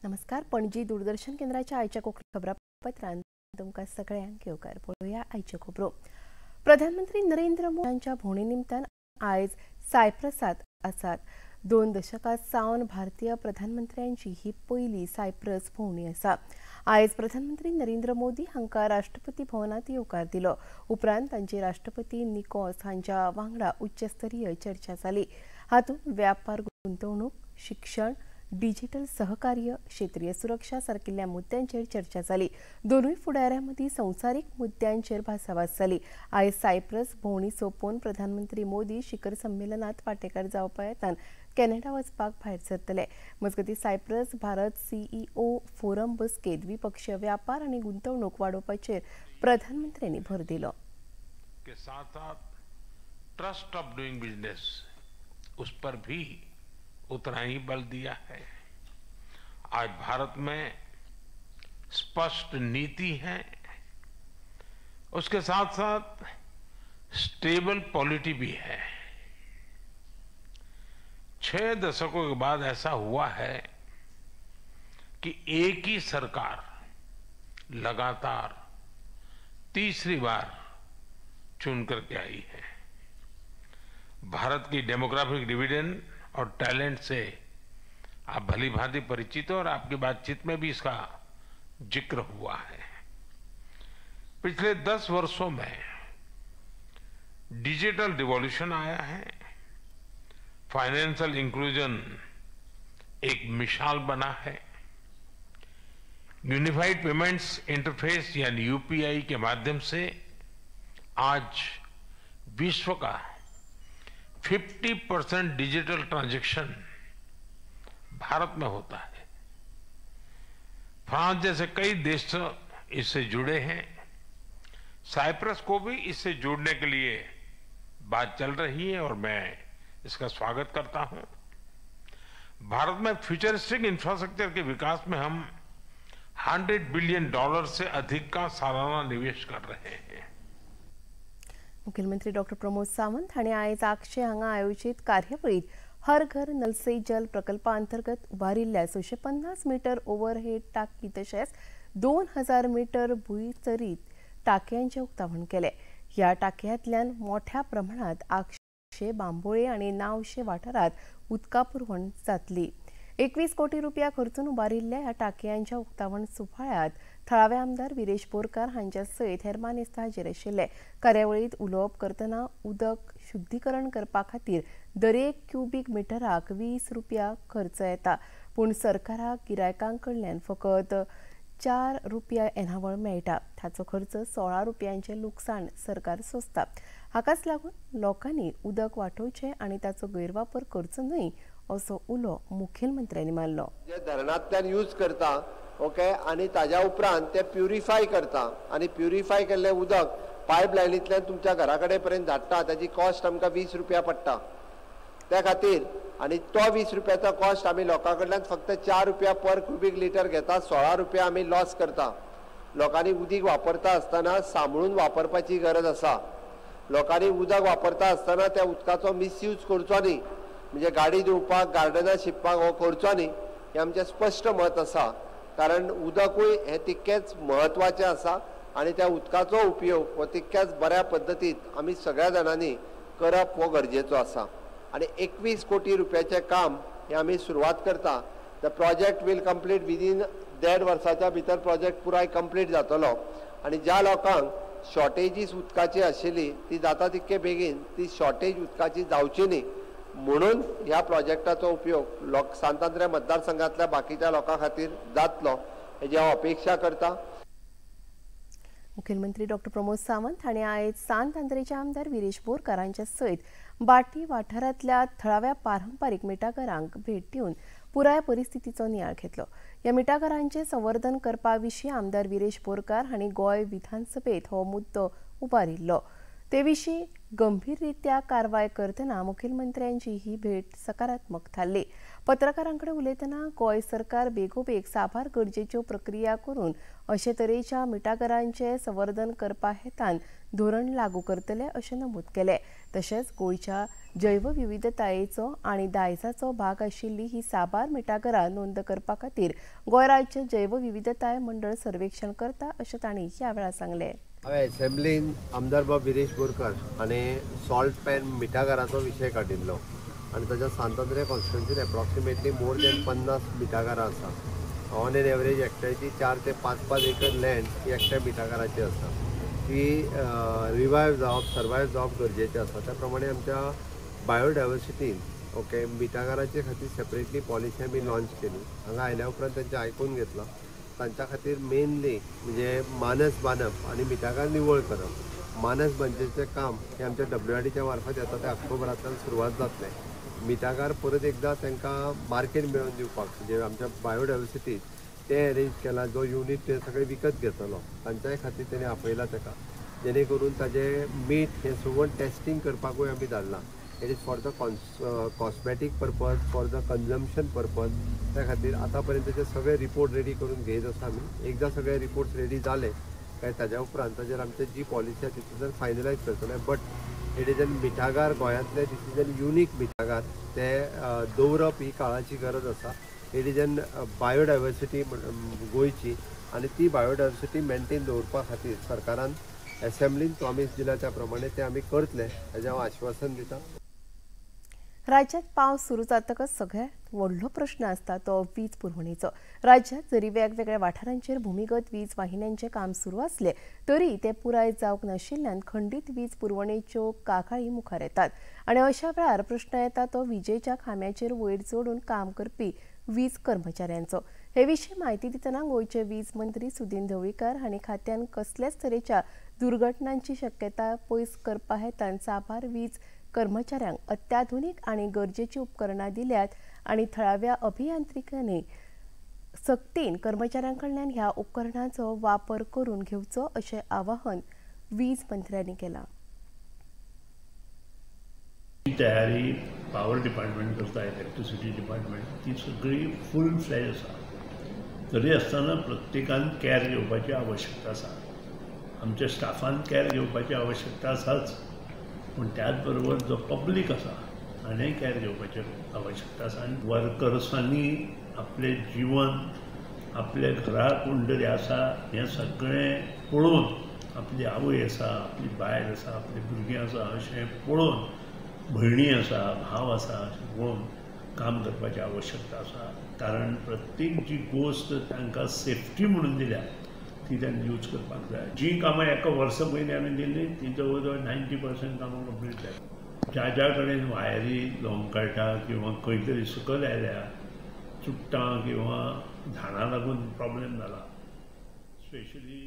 नमस्कार. पणजी दूरदर्शन केंद्राच्या आयच्या कोंकणी खबरापत्रांत तुमकां सगळ्यांक येवकार. पळोवया आयच्यो खबरो. प्रधानमंत्री नरेंद्र मोदी यांच्या भोंवडी निमतान आयज सायप्रसात आसात. 2 दशकां सावन भारतीय प्रधानमंत्र्यांची ही पयली सायप्रस भोंवडी आसा. आयज प्रधानमंत्री नरेंद्र मोदी हांकां राष्ट्रपती भवनांत येवकार दिलो. उपरांत तांची राष्ट्रपती निकोस हांच्या वांगडा उच्चस्तरीय चर्चा जाली. हातूंत व्यापार, गुंतवणूक, शिक्षण, डिजिटल सहकार्य, क्षेत्रीय सुरक्षा सारकिल्ल्या मुद्द्यांचेर चर्चा जाली. दोनूय फुडाऱ्यां मदीं संवसारीक मुद्द्यांचेर भासाभास जाली. आयज सायप्रस भोंवडी सोंपोवन प्रधानमंत्री मोदी शिखर संमेलनांत वांटेकार जावपा हेतान कॅनडा वचपाक भायर सरतले. मजगतीं सायप्रस भारत सीईओ फोरम बसकेंत द्विपक्षीय व्यापार आनी गुंतवणूक वाडोवपाचेर प्रधानमंत्र्यांनी भर दिलो. के साथ-साथ ट्रस्ट ऑफ डूइंग बिजनेस उस पर भी उतना ही बल दिया है. आज भारत में स्पष्ट नीति है, उसके साथ साथ स्टेबल पॉलिटी भी है. 6 दशकों के बाद ऐसा हुआ है कि एक ही सरकार लगातार तीसरी बार चुन करके आई है. भारत की डेमोग्राफिक डिविडेंड और टैलेंट से आप भली भांति परिचित हो और आपकी बातचीत में भी इसका जिक्र हुआ है. पिछले 10 वर्षों में डिजिटल रिवॉल्यूशन आया है. फाइनेंशियल इंक्लूजन एक मिसाल बना है. यूनिफाइड पेमेंट्स इंटरफेस यानी यूपीआई के माध्यम से आज विश्व का 50% डिजिटल ट्रांजैक्शन भारत में होता है. फ्रांस जैसे कई देश इससे जुड़े हैं. साइप्रस को भी इससे जुड़ने के लिए बात चल रही है और मैं इसका स्वागत करता हूं. भारत में फ्यूचरिस्टिक इंफ्रास्ट्रक्चर के विकास में हम $100 बिलियन से अधिक का सालाना निवेश कर रहे हैं. मुखेलमंत्री डॉक्टर प्रमोद सावंत हांणी आयज आक्षे हांगा आयोजीत कार्यावळीत हर घर नल से जल प्रकल्पा अंतर्गत उबारिल्ल्या 650 मीटर ओव्हरहेड टाकी तशेंच 2000 मीटर भुंयचलीत टाकयांचें उक्तावण केलें. ह्या टाकयांतल्यान मोठ्या प्रमाणात आक्षे, बांबोळे आनी नावशे वाठारांत उदका पुरवण जातली. 21 कोटी रुपया खर्चून उबारिल्ल्या ह्या टाकयांच्या उक्तावण सुवाळ्यात थळावे आमदार विरेश बोरकार हांच्या सयत हेर मानेस्त हाजीर आशिल्ले. कार्यावळीत उलोवप करतना उदक शुद्धीकरण करपा खातीर दरेक क्युबिक मिटराक 20 रुपया खर्च येता, पूण सरकाराक गिरायकां कडल्यान फकत 4 रुपया येणावळ मेळटा. ताचो खर्च 16 रुपयांचें लुकसाण सरकार सोंसता. हाकाच लागून लोकांनी उदक वांटोवचें आनी ताचो गैरवापर करचो न्हय असो उलो मुखेलमंत्र्यांनी मारलो. जे धरणांतल्यान यूज करता ओके आनी ताज्या उपरांत ते प्युरिफाय करता आनी प्युरिफाय केल्लें उदक पायपलायनींतल्यान तुमच्या घरा कडेन पर्यंत धाडटा. ताची कॉस्ट आमकां 20 रुपया पडटा. त्या खातीर आनी तो 20 रुपयाचो कॉस्ट आमी लोकां कडल्यान फक्त 4 रुपया पर क्युबिक लिटर घेता. 16 रुपया आमी लॉस करता. लोकांनी उदीक वापरता आसतना सांबाळून वापरपाची गरज आसा. लोकांनी उदक वापरता आसतना त्या उदकाचो मिसयूज करचो न्ही, म्हणजे गाडी धुवपाक, गार्डनां शिंपपाक हो करचो न्ही, हें आमचें स्पश्ट मत आसा. कारण उदकूय हें तितकेंच म्हत्वाचें आसा आनी त्या उदकाचो उपयोग हो तितक्याच बऱ्या पद्दतीन आमी सगळ्या जाणांनी करप हो गरजेचो आसा. आनी 21 कोटी रुपयाचें काम हें आमी सुरवात करता. The project will complete within 1.5 वर्साच्या भितर प्रोजेक्ट पुराय कंप्लीट जातलो. आनी ज्या लोकांक शॉर्टेजीस उदकाची आशिल्ली ती जाता तितके बेगीन ती शॉर्टेज उदकाची जावची न्ही म्हणून ह्या प्रोजेक्टाचो उपयोग सांत आंद्रे मतदारसंघातल्या बाकीच्या लोकां खातीर जातलो हेजी हांव अपेक्षा करता. मुखेलमंत्री डॉक्टर प्रमोद सावंत हांणी आयज सांत आंद्रेचे आमदार विरेश बोरकार हांच्या सयत बाटी वाठारांतल्या थळाव्या पारंपारीक मिठागरांक भेट दिवन पुराय परिस्थितीचो नियाळ घेतलो. ह्या मिठागरांचें संवर्धन करपा विशीं आमदार विरेश बोरकार हांणी गोंय विधानसभेत हो मुद्दो उबारिल्लो. ते विशीं गंभीररित्या कारवाय करतना मुखेलमंत्र्यांची ही भेट सकारात्मक थारली. पत्रकारांकडे उलयतना गोंय सरकार बेगोबेग साबार गरजेच्यो प्रक्रिया करून अशे तरेच्या मिठागरांचें संवर्धन करपा हेतान धोरण लागू करतले अशें नमूद केले। तशेंच गोंयच्या जैवविविधतायेचो आनी दायजाचो भाग आशिल्ली ही साबार मिठागरां नोंद करपा खातीर गोंय राज्य जैवविविधताय मंडळ सर्वेक्षण करता अशें तांणी ह्या वेळार सांगलें। हांवें असेंब्लीन आमदार बाब विरेश बोरकार हांणी सॉल्ट पॅन मिठागराचो विशय काडिल्लो आनी ताच्या सांतांद्रे कॉन्स्टिट्युएन्सीन एप्रॉक्सिमेटली मोर देन 50 मिठागरां आसा। ऑन एन एवरेज एकट्याची 4 ते 5 एकर लँड ही एकट्या मिठागराची आसा। ती रिवायव जावप सर्वायव जावप गरजेचें आसा। त्या प्रमाणे आमच्या बायोडायवर्सिटीन ओके मिठागराचे खातीर सेपरेटली पॉलिसी आमी लॉन्च केली। हांगा आयल्या उपरांत तांचे आयकून घेतलो। तांच्या खातीर मेनली म्हणजे मानस बांदप आनी मिठागार निवळ करप। मानस बांदचें काम हे आमच्या WRDच्या मार्फत येता ते ऑक्टोबरांतल्यान सुरवात जातलें। मिठागार परत एकदा तांकां मार्केट मेळोवन दिवपाक जे आमच्या बायोडायवर्सिटी ते अरेंज केला। जो युनीट ते सगळे विकत घेतलो तांच्याय खातीर तेणें आपयला ताका, जेणे करून ताजें मीठ हें सगळें टेस्टिंग करपाकूय आमी धाडलां। It is for the cosmetic purpose, for the consumption purpose. त्या खातीर आतां पर्यंतचे सगळे रिपोर्ट रेडी करून घेत आसा आमी। एकदा सगळे रिपोर्ट्स रेडी जाले काय ताज्या उपरांत ताजेर आमची जी पॉलिसी आसा तितून फायनलायज करतले। बट इट इज एन मिठागार गोंयांतले दिस इज एन युनीक मिठागार ते दवरप ही काळाची गरज आसा। इट इज एन बायोडायवर्सिटी गोंयची आनी ती बायोडायवर्सिटी मेंटेन दवरपा खातीर सरकारान असेंब्लीन प्रॉमिस दिला त्या प्रमाणे ते आमी करतले हेजें हांव आश्वासन दिता। राज्यात पावस सुरू जातकच सगळ्यात व्हडलो प्रश्न आसता तो वीज पुरवणेचो। राज्यात जरी वेगवेगळ्या वाठारांचेर भूमिगत वीज वाहिन्यांचे काम सुरू असले तरी ते पुराय जावंक नाशिल्ल्यान खंडीत वीज पुरवणेच्यो कागाळी मुखार येतात आनी अशा वेळार प्रश्न येता तो विजेच्या खांब्याचेर वयर जोडून काम करपी वीज कर्मचाऱ्यांचो। हे विशीं म्हायती दितना गोंयचे वीज मंत्री सुदीन ढवळीकार हांणी खात्यान कसल्याच तरेच्या दुर्घटनांची शक्यताय पयस करपा हेतान साबार वीज कर्मचाऱ्यांक अत्याधुनीक आनी गरजेची उपकरणां दिल्यात आनी थळाव्या अभियांत्रिकांनी सक्तीन कर्मचाऱ्यां कडल्यान ह्या उपकरणांचो वापर करून घेवचो अशें आवाहन वीज मंत्र्यांनी केलां। तयारी पॉवर डिपार्टमेंट करता, इलेक्ट्रिसिटी डिपार्टमेंट ती सगळी फूल फ्लॅज आसा। तरी आसतना प्रत्येकान कॅर घेवपाची आवश्यकता आसा। आमच्या स्टाफान कॅर घेवपाची आवश्यकता आसाच, पूण त्याच बरोबर जो पब्लीक आसा हाणें कॅर घेवपाची आवश्यकता आसा। आनी वर्कर्सांनी आपलें जीवन आपल्या घरा कोण तरी आसा हें सगळें पळोवन आपली आवय आसा, आपली बायल आसा, आपली भुरगीं आसा अशें पळोवन भयणी आसा, भाव आसा अशें पळोवन काम करपाची आवश्यकता आसा। कारण प्रत्येक जी गोश्ट तांकां सेफ्टी म्हणून दिल्या ती त्यांनी यूज करपाक जाय। जी कामां एका वर्सा पयलीं आमी दिल्ली ती जवळ जवळ 90% कामां कंप्लीट जाली। ज्या कडेन वायरी लोंबकळटा किंवा खंय तरी सकयल आयल्या, चुट्टां किंवा झाडां लागून प्रॉब्लेम जाला स्पेशली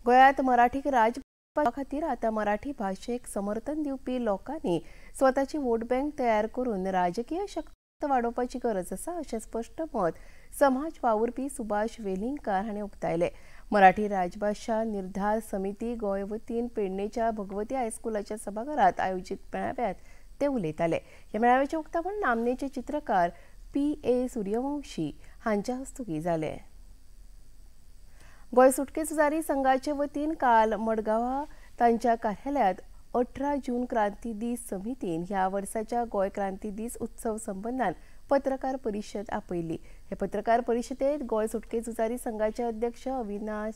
गोंयांत मराठीक राज खातीर आतां मराठी भाशेक समर्थन दिवपी लोकांनी स्वताची वोट बँक तयार करून राजकीय शक्त वाडोवपाची गरज आसा अशें स्पश्ट मत समाज वावुरपी सुभाष वेलिंगकार हांणी उक्तायलें। मराठी राजभाषा निर्धार समिती गोंय वतीन पेडणेच्या भगवती हायस्कुलाच्या सभाघरांत आयोजीत मेळाव्यात ते उलयताले। ह्या मेळाव्याचें उक्तावण नामनेचे चित्रकार P.A. सूर्यवंशी हांच्या हस्तुकीं जालें। गोंय सुटके झुजारी संघाचे वतीन काल मडगांवां तांच्या कार्यालयांत 18 जून क्रांती दीस समितीन ह्या वर्साच्या गोंय क्रांती दीस उत्सव संबंधान पत्रकार परिशद आपयली। हे पत्रकार परिशदेंत गोंय सुटके झुजारी संघाचे अध्यक्ष अविनाश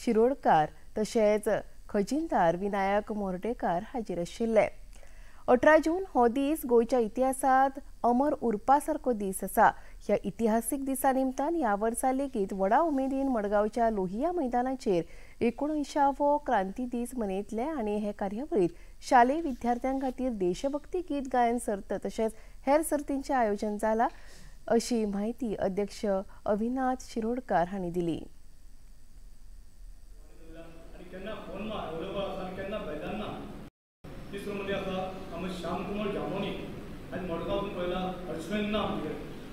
शिरोडकार तशेंच खजिनदार विनायक मोर्डेकार हाजीर आशिल्ले। 18 जून हो दीस गोंयच्या इतिहासांत अमर उरपा सारको दीस आसा। ह्या इतिहासीक दिसा निमतान ह्या वर्सा लेगीत व्हडा उमेदीन मडगांवच्या लोहिया मैदानाचेर 19वो क्रांती दीस मनयतले आनी हे कार्यावळीत शालेय विद्यार्थ्यां खातीर देशभक्ती गीत गायन सर्त तशेंच हेर सर्तींचें आयोजन जालां अशी माहिती अध्यक्ष अविनाश शिरोडकार हांणी दिली। श्यामकुमार जामोनी आनी मडगांव पयला अर्चमेन ना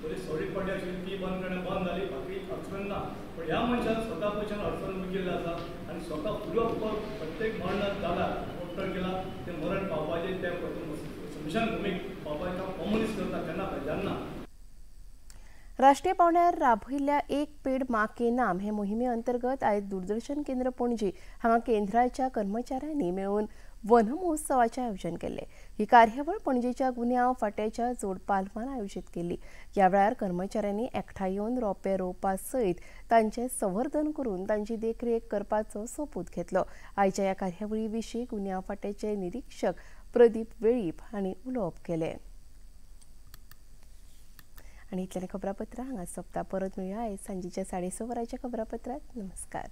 बरी सोडी पड्डे आशिल्ली ती बंद करणे बंद जाली बाकी अर्चमेन ना पण ह्या मनशान स्वता पयच्यान अर्चमेन उगिल्ले आसा आनी स्वता फुलो प्रत्येक मरण जाला डॉक्टर केला ते मरण पावपाचे ते स्मशान भूमीक पावपाचें काम कॉम्युनिस्ट करता केन्ना जाणना। राष्ट्रीय पावण्यार राबयिल्ल्या एक पेड मां के नाम हे मोहिमे अंतर्गत आयज दूरदर्शन केंद्र पणजी हांगा केंद्राच्या कर्मचाऱ्यांनी मेळून वन महोत्सवाचे आयोजन केले। ही कार्यावळ पणजेच्या गुन्यांव फाट्याच्या जोड पालवान आयोजित केली। ह्या वेळार कर्मचाऱ्यांनी एकठांय येवन रोंपे रोवपा सयत तांचे संवर्धन करून तांची देखरेख करपाचो सोपूत घेतलो। आयच्या ह्या कार्यावळी विशीं गुन्यांव फाट्याचे निरीक्षक प्रदीप वेळीप हांणी उलोवप केलें। आणि इतल्यानी खबरापत्र हांगा सोंपता। परत मेळुया आयज सांजेच्या 6:30 वरांच्या खबरापत्रांत। नमस्कार।